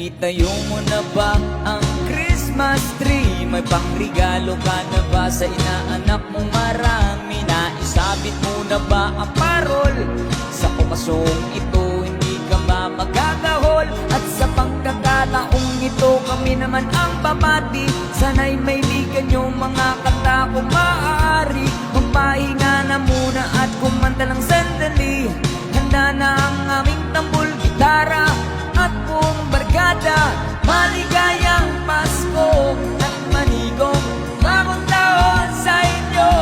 Naitayo mo na ba ang Christmas tree? May pangregalo ka na ba sa inaanak mo marami? Naisabit mo na ba ang parol? Sa okasong ito hindi ka ba magagahol? At sa pagkakataong ito kami naman ang babati. Sana'y may ligan yung mga kanta kung maaari. Magpahinga na muna at kumanta lang sandali. Handa na ang aming tambol, gitara at buong barkada. Maligayang Pasko at manigong bagong taon sa inyo.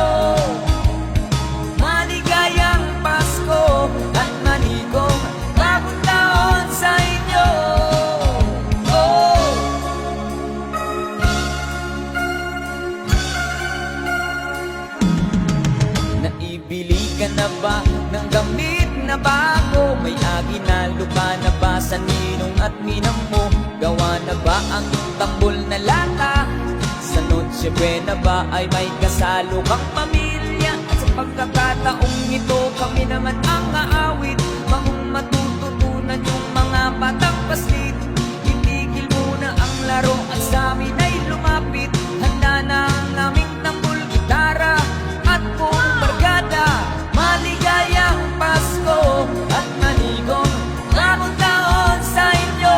Maligayang Pasko at manigong bagong taon sa inyo. Oh. Naibili ka na ba ng damit na bago? May aginalo ka na ba sa ninong at ninang mo? Gawa na ba ang tambol na lata? Sa Noche Buena ba ay may kasalo kang pamilya? At sa pagkakataong ito kami naman ang aawit. Mahong matututunan yung mga batang paslit. Itigil muna ang laro at sa amin ay lumapit. Handa na ang aming tambol, gitara at buong barkada. Maligayang Pasko at manigong bagong taon sa inyo.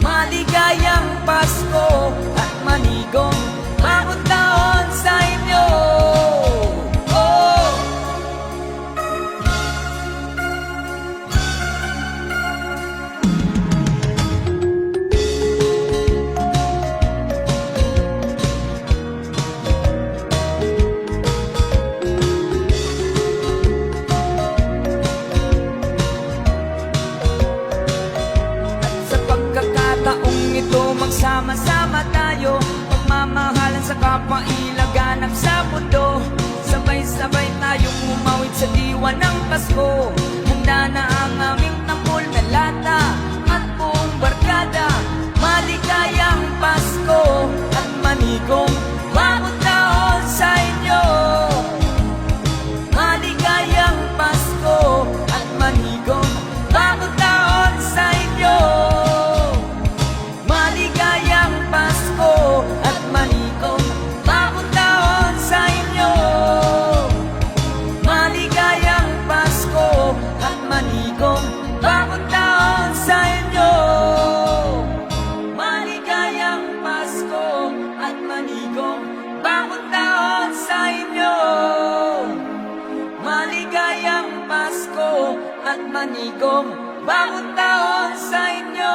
Maligayang Pasko at manigong bagong taon sa inyo. Oh. Magsama-sama tayo, pagmamahalan sa kapwa ilaganap sa mundo. Sabay-sabay tayong umawit sa diwa ng Pasko. Handa na ang aming tambol na lata at buong barkada. Maligayang Pasko at manigong bagong taon sa inyo. Maligayang Pasko at manigong bagong taon sa inyo. Maligayang Pasko at manigong bagong taon sa inyo. Maligayang Pasko at manigong bagong taon sa inyo. Maligayang Pasko at manigong bagong taon sa inyo. Maligayang Pasko at manigong bagong taon sa inyo.